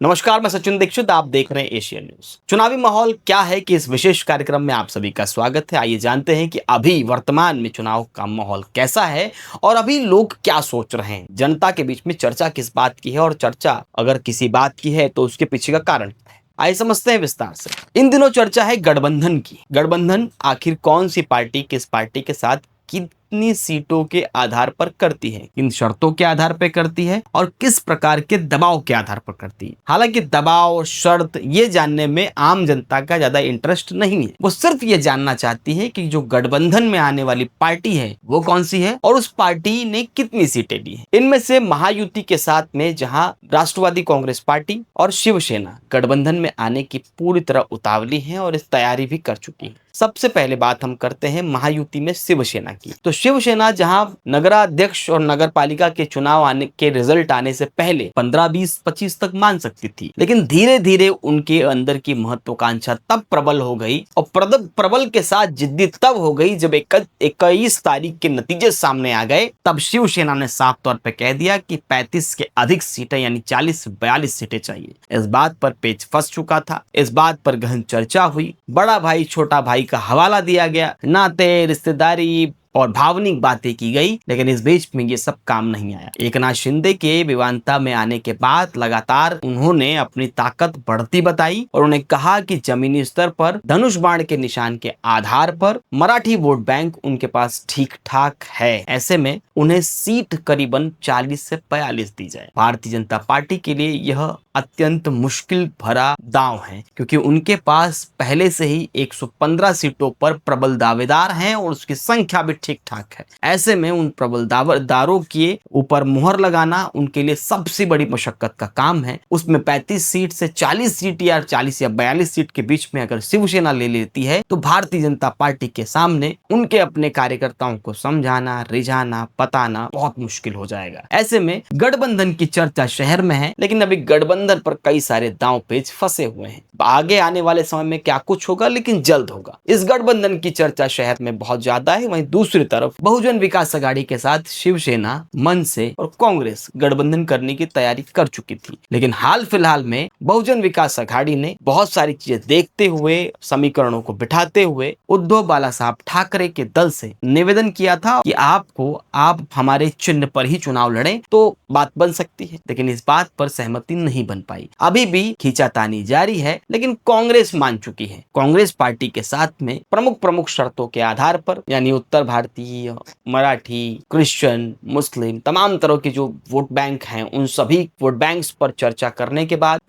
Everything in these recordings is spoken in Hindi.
नमस्कार, मैं सचिन दीक्षित। आप देख रहे हैं एशियन न्यूज। चुनावी माहौल क्या है कि इस विशेष कार्यक्रम में आप सभी का स्वागत है। आइए जानते हैं कि अभी वर्तमान में चुनाव का माहौल कैसा है और अभी लोग क्या सोच रहे हैं। जनता के बीच में चर्चा किस बात की है और चर्चा अगर किसी बात की है तो उसके पीछे का कारण क्या है। आइए समझते हैं विस्तार से। इन दिनों चर्चा है गठबंधन की। गठबंधन आखिर कौन सी पार्टी किस पार्टी के साथ कितनी सीटों के आधार पर करती है, किन शर्तों के आधार पर करती है और किस प्रकार के दबाव के आधार पर करती है। हालांकि दबाव और शर्त ये जानने में आम जनता का ज्यादा इंटरेस्ट नहीं है। वो सिर्फ ये जानना चाहती है कि जो गठबंधन में आने वाली पार्टी है वो कौन सी है और उस पार्टी ने कितनी सीटें ली है। इनमें से महायुति के साथ में जहां राष्ट्रवादी कांग्रेस पार्टी और शिवसेना गठबंधन में आने की पूरी तरह उतावली है और इस तैयारी भी कर चुकी है। सबसे पहले बात हम करते हैं महायुति में शिवसेना की। तो शिवसेना जहां नगराध्यक्ष और नगर पालिका के चुनाव आने के रिजल्ट आने से पहले 15, 20, 25 तक मान सकती थी, लेकिन धीरे धीरे उनके अंदर की महत्वाकांक्षा तब प्रबल हो गई और प्रबल के साथ जिद्दी तब हो गई जब 21 तारीख के नतीजे सामने आ गए। तब शिवसेना ने साफ तौर पर कह दिया कि 35 के अधिक सीटें यानी 40 से 42 सीटें चाहिए। इस बात पर पेच फंस चुका था। इस बात पर गहन चर्चा हुई। बड़ा भाई छोटा भाई का हवाला दिया गया, नाते रिश्तेदारी और भावनिक बातें की गई, लेकिन इस बीच में ये सब काम नहीं आया। एकनाथ शिंदे के विवानता में आने के बाद लगातार उन्होंने अपनी ताकत बढ़ती बताई और उन्हें कहा कि जमीनी स्तर पर धनुष बाण के निशान के आधार पर मराठी वोट बैंक उनके पास ठीक ठाक है। ऐसे में उन्हें सीट करीबन 40 से 42 दी जाए। भारतीय जनता पार्टी के लिए यह अत्यंत मुश्किल भरा दांव है, क्योंकि उनके पास पहले से ही 115 सीटों पर प्रबल दावेदार हैं और उसकी संख्या भी ठीक ठाक है। ऐसे में उन प्रबल दावेदारों के ऊपर मुहर लगाना उनके लिए सबसे बड़ी मशक्कत का काम है। उसमें 35 सीट से 40 सीट या 40 या 42 सीट के बीच में अगर शिवसेना ले लेती है तो भारतीय जनता पार्टी के सामने उनके अपने कार्यकर्ताओं को समझाना, रिझाना, बताना बहुत मुश्किल हो जाएगा। ऐसे में गठबंधन की चर्चा शहर में है, लेकिन अभी गठबंधन पर कई सारे दांव पेच फंसे हुए हैं। आगे आने वाले समय में क्या कुछ होगा, लेकिन जल्द होगा। इस गठबंधन की चर्चा शहर में बहुत ज्यादा है। वहीं दूसरी तरफ बहुजन विकास आघाड़ी के साथ शिवसेना, मनसे और कांग्रेस गठबंधन करने की तैयारी कर चुकी थी, लेकिन हाल फिलहाल में बहुजन विकास आघाड़ी ने बहुत सारी चीजें देखते हुए, समीकरणों को बिठाते हुए उद्धव बाला साहब ठाकरे के दल से निवेदन किया था कि आप हमारे चिन्ह पर ही चुनाव लड़ें तो बात बन सकती है, लेकिन इस बात पर सहमति नहीं बन पाई। अभी भी खींचातानी जारी है, लेकिन कांग्रेस मान चुकी है। कांग्रेस पार्टी के साथ में प्रमुख शर्तों के आधार पर, यानी उत्तर भारतीय, मराठी, क्रिश्चियन, मुस्लिम, तमाम तरह के जो वोट बैंक हैं, उन सभी वोट बैंक्स पर चर्चा करने के बाद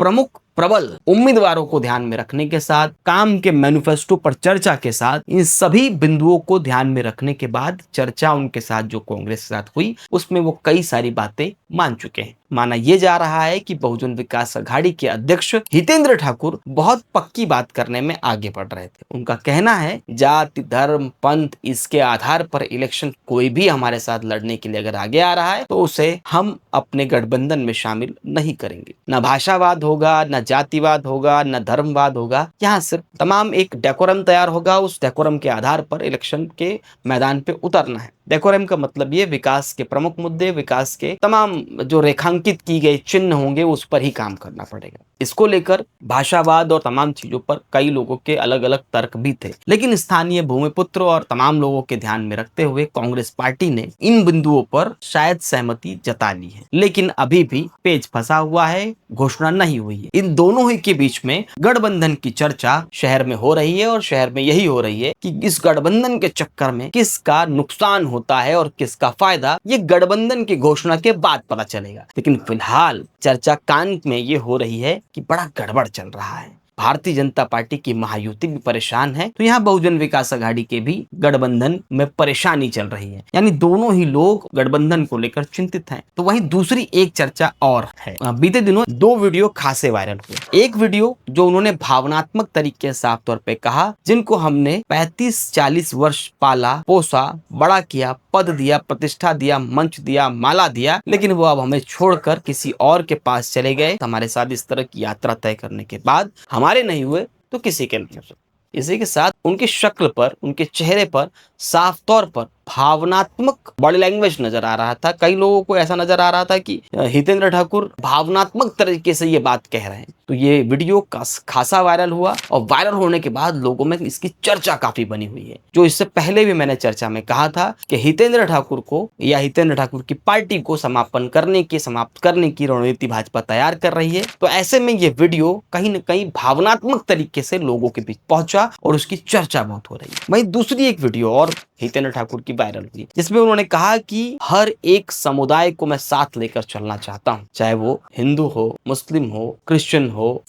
प्रबल उम्मीदवारों को ध्यान में रखने के साथ, काम के मैनिफेस्टो पर चर्चा के साथ, इन सभी बिंदुओं को ध्यान में रखने के बाद चर्चा उनके साथ जो कांग्रेस के साथ हुई उसमें वो कई सारी बातें मान चुके हैं। माना यह जा रहा है कि बहुजन विकास आघाड़ी के अध्यक्ष हितेंद्र ठाकुर बहुत पक्की बात करने में आगे बढ़ रहे थे। उनका कहना है जाति, धर्म, पंथ, इसके आधार पर इलेक्शन कोई भी हमारे साथ लड़ने के लिए अगर आगे आ रहा है तो उसे हम अपने गठबंधन में शामिल नहीं करेंगे। न भाषावाद होगा, न जातिवाद होगा, न धर्मवाद होगा। यहाँ सिर्फ तमाम एक डेकोरम तैयार होगा। उस डेकोरम के आधार पर इलेक्शन के मैदान पे उतरना है। डेकोरम का मतलब ये विकास के प्रमुख मुद्दे, विकास के तमाम जो रेखांकित की गई चिन्ह होंगे उस पर ही काम करना पड़ेगा। इसको लेकर भाषावाद और तमाम चीजों पर कई लोगों के अलग अलग तर्क भी थे, लेकिन स्थानीय भूमिपुत्र और तमाम लोगों के ध्यान में रखते हुए कांग्रेस पार्टी ने इन बिंदुओं पर शायद सहमति जता ली है, लेकिन अभी भी पेच फंसा हुआ है, घोषणा नहीं हुई है। इन दोनों ही के बीच में गठबंधन की चर्चा शहर में हो रही है और शहर में यही हो रही है कि इस गठबंधन के चक्कर में किसका नुकसान होता है और किसका फायदा, ये गठबंधन की घोषणा के बाद पता चलेगा। लेकिन फिलहाल चर्चा कान में ये हो रही है कि बड़ा गड़बड़ चल रहा है। भारतीय जनता पार्टी की महायुति भी परेशान है, तो यहाँ बहुजन विकास आघाड़ी के भी गठबंधन में परेशानी चल रही है, यानी दोनों ही लोग गठबंधन को लेकर चिंतित हैं। तो वहीं दूसरी एक चर्चा और है। बीते दिनों 2 वीडियो खासे वायरल हुए। एक वीडियो जो उन्होंने भावनात्मक तरीके से साफ तौर पे कहा, जिनको हमने 35-40 वर्ष पाला पोसा, बड़ा किया, पद दिया, प्रतिष्ठा दिया, मंच दिया, माला दिया, लेकिन वो अब हमें छोड़कर किसी और के पास चले गए। हमारे साथ इस तरह की यात्रा तय करने के बाद हमारे नहीं हुए तो किसी के नहीं हो सकते। इसी के साथ उनकी शक्ल पर, उनके चेहरे पर साफ तौर पर भावनात्मक बॉडी लैंग्वेज नजर आ रहा था। कई लोगों को ऐसा नजर आ रहा था कि हितेंद्र ठाकुर भावनात्मक तरीके से ये बात कह रहे हैं। तो ये वीडियो खासा वायरल हुआ और वायरल होने के बाद लोगों में इसकी चर्चा काफी बनी हुई है। जो इससे पहले भी मैंने चर्चा में कहा था कि हितेंद्र ठाकुर को या हितेंद्र ठाकुर की पार्टी को समाप्त करने की रणनीति भाजपा तैयार कर रही है। तो ऐसे में ये वीडियो कहीं न कहीं भावनात्मक तरीके से लोगों के बीच पहुंचा और उसकी चर्चा बहुत हो रही है। वहीं दूसरी एक वीडियो और हितेंद्र ठाकुर की वायरल हुई, जिसमें उन्होंने कहा कि हर एक समुदाय को मैं साथ लेकर चलना चाहता हूं, चाहे वो हिंदू हो, मुस्लिम हो, क्रिश्चियन हो,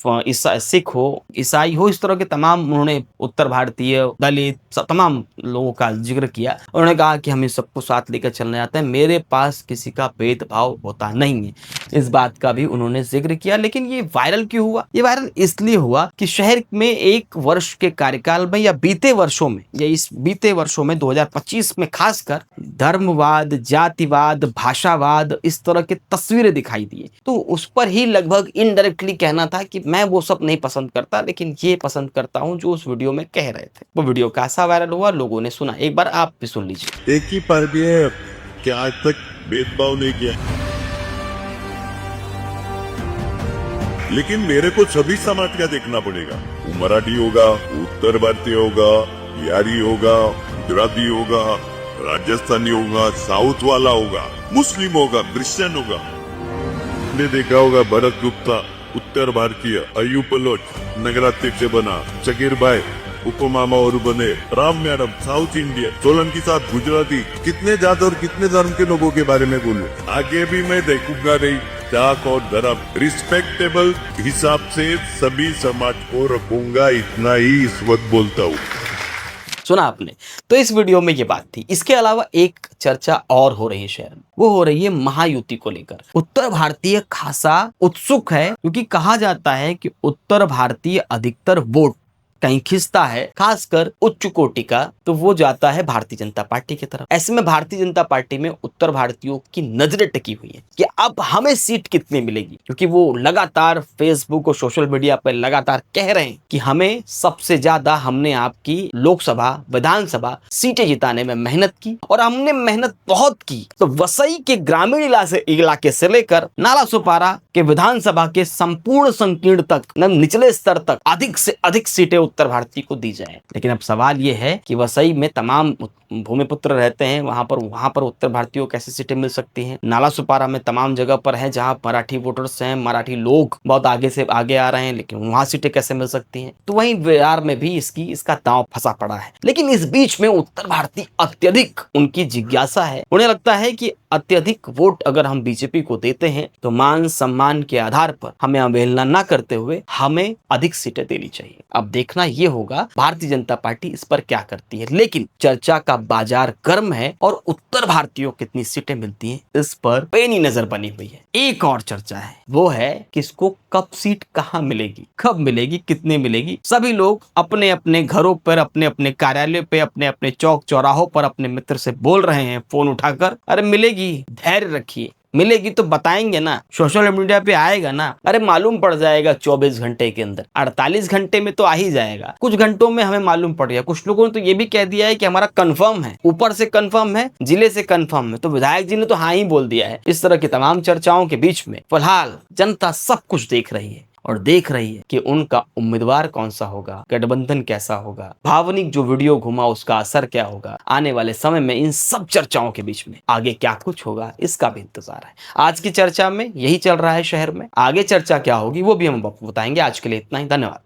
सिख हो, ईसाई हो। इस तरह के तमाम उन्होंने उत्तर भारतीय, दलित, तमाम लोगों का जिक्र किया। उन्होंने कहा कि हम इस सबको साथ लेकर चलना चाहते हैं, मेरे पास किसी का भेदभाव होता नहीं है। इस बात का भी उन्होंने जिक्र किया। लेकिन ये वायरल क्यों हुआ? ये वायरल इसलिए हुआ कि शहर में एक वर्ष के कार्यकाल में या बीते वर्षों में या इस बीते वर्षों में 2025 में खासकर धर्मवाद, जातिवाद, भाषावाद, इस तरह के तस्वीरें दिखाई दी। तो उस पर ही लगभग इनडायरेक्टली कहना था कि मैं वो सब नहीं पसंद करता, लेकिन ये पसंद करता हूं जो उस वीडियो में कह रहे थे। वो वीडियो कैसा वायरल हुआ, लोगों ने सुना। एक बार आप भी सुन लीजिए। एक ही पार्टी है कि आज तक भेदभाव नहीं किया, लेकिन मेरे को सभी समाज का देखना पड़ेगा। वो मराठी होगा, उत्तर भारतीय होगा, बिहारी होगा, गुजराती होगा, राजस्थानी होगा, साउथ वाला होगा, मुस्लिम होगा, क्रिश्चियन होगा। ने देखा होगा भरत गुप्ता उत्तर भारतीय, अय्यूब पलोच नगराध्यक्ष बना, शकीर भाई उपमामा और बने, Ram madam south Indian, Solanki साहब गुजराती। कितने जात और कितने धर्म के लोगों के बारे में बोलूं, आगे भी मैं देखूंगा नहीं। जात और धर्म रिस्पेक्टेबल हिसाब से सभी समाज को रखूंगा, इतना ही इस वक्त बोलता हूँ। सुना आपने? तो इस वीडियो में ये बात थी। इसके अलावा एक चर्चा और हो रही है शहर में, वो हो रही है महायुति को लेकर। उत्तर भारतीय खासा उत्सुक है, क्योंकि कहा जाता है कि उत्तर भारतीय अधिकतर वोट कहीं खिंचता है, खासकर उच्च कोटि का, तो वो जाता है भारतीय जनता पार्टी की तरफ। ऐसे में भारतीय जनता पार्टी में उत्तर भारतीयों की नजरें टिकी हुई है कि अब हमें सीट कितनी मिलेगी, क्योंकि वो लगातार फेसबुक और सोशल मीडिया पर लगातार कह रहे हैं कि हमें सबसे ज्यादा, हमने आपकी लोकसभा, विधानसभा सीटें जिताने में मेहनत की और हमने मेहनत बहुत की। तो वसई के ग्रामीण इलाके से लेकर नाला सुपारा के विधानसभा के संपूर्ण संकीर्ण तक, निचले स्तर तक अधिक से अधिक सीटें उत्तर भारतीय को दी जाए। लेकिन अब सवाल यह है कि वसई में तमाम भूमिपुत्र रहते हैं, वहां पर उत्तर भारतीयों को कैसे सीटें मिल सकती हैं? नाला सुपारा में तमाम जगह पर है जहां मराठी वोटर्स हैं, मराठी लोग बहुत आगे से आगे आ रहे हैं, लेकिन वहां सीटें कैसे मिल सकती हैं? तो वहीं बिहार में भी इसका दांव फंसा पड़ा है। लेकिन इस बीच में उत्तर भारतीय अत्यधिक उनकी जिज्ञासा है। उन्हें लगता है कि अत्यधिक वोट अगर हम बीजेपी को देते हैं तो मान सम्मान के आधार पर हमें अवहेलना न करते हुए हमें अधिक सीटें देनी चाहिए। अब देखना ये होगा भारतीय जनता पार्टी इस पर क्या करती है। लेकिन चर्चा का बाजार गर्म है और उत्तर भारतीयों कितनी सीटें मिलती हैं इस पर पैनी नजर बनी हुई है। एक और चर्चा है, वो है कि इसको कब सीट कहां मिलेगी, कब मिलेगी, कितने मिलेगी। सभी लोग अपने अपने घरों पर, अपने अपने कार्यालय पे, अपने अपने चौक चौराहों पर अपने मित्र से बोल रहे हैं फोन उठाकर, अरे मिलेगी, धैर्य रखिए, मिलेगी तो बताएंगे ना, सोशल मीडिया पे आएगा ना, अरे मालूम पड़ जाएगा 24 घंटे के अंदर, 48 घंटे में तो आ ही जाएगा, कुछ घंटों में हमें मालूम पड़ गया। कुछ लोगों ने तो ये भी कह दिया है कि हमारा कंफर्म है, ऊपर से कंफर्म है, जिले से कंफर्म है। तो विधायक जी ने तो हाँ ही बोल दिया है। इस तरह की तमाम चर्चाओं के बीच में फिलहाल जनता सब कुछ देख रही है और देख रही है कि उनका उम्मीदवार कौन सा होगा, गठबंधन कैसा होगा, भावनिक जो वीडियो घुमा उसका असर क्या होगा। आने वाले समय में इन सब चर्चाओं के बीच में आगे क्या कुछ होगा, इसका भी इंतजार है। आज की चर्चा में यही चल रहा है शहर में, आगे चर्चा क्या होगी वो भी हम आपको बताएंगे। आज के लिए इतना ही, धन्यवाद।